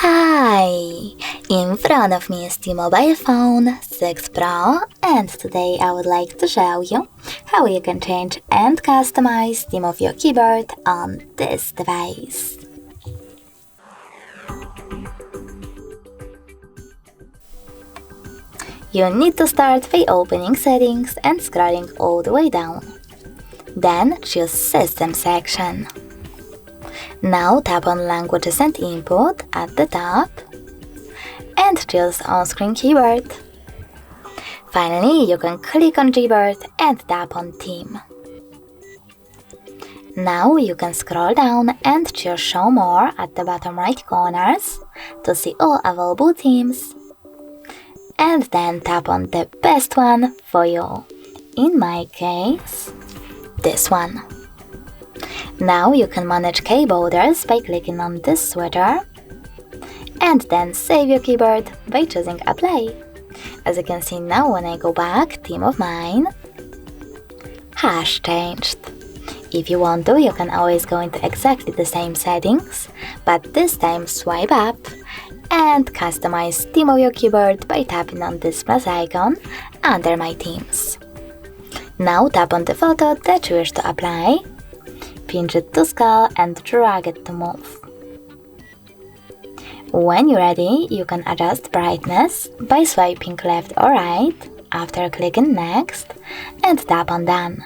Hi! In front of me is T-Mobile phone 6 Pro, and today I would like to show you how you can change and customize theme of your keyboard on this device. You need to start by opening Settings and scrolling all the way down. Then choose System section. Now tap on Languages and Input at the top and choose On-Screen Keyboard. Finally, you can click on Gboard and tap on Theme. Now you can scroll down and choose Show More at the bottom right corners to see all available themes. And then tap on the best one for you. In my case, this one. Now you can manage key borders by clicking on this switcher and then save your keyboard by choosing Apply. As you can see now, when I go back, theme of mine has changed. If you want to, you can always go into exactly the same settings, but this time swipe up and customize theme of your keyboard by tapping on this plus icon under My Themes. Now tap on the photo that you wish to apply, pinch it to scale and drag it to move. When you're ready, you can adjust brightness by swiping left or right after clicking Next and tap on Done.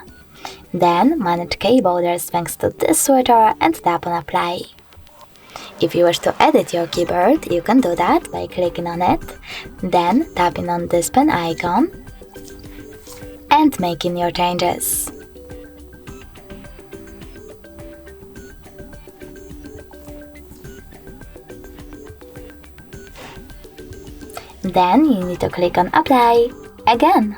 Then manage key borders thanks to this switcher and tap on Apply. If you wish to edit your keyboard, you can do that by clicking on it, then tapping on this pen icon and making your changes. Then you need to click on Apply again.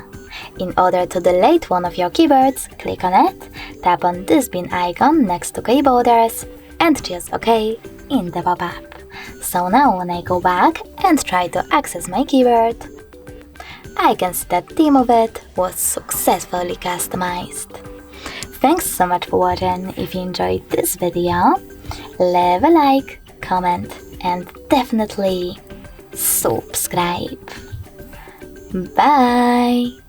In order to delete one of your keyboards, click on it, tap on this bin icon next to key borders and choose OK in the pop-up. So now when I go back and try to access my keyboard, I can see that theme of it was successfully customized. Thanks so much for watching. If you enjoyed this video, leave a like, comment and definitely subscribe. Bye!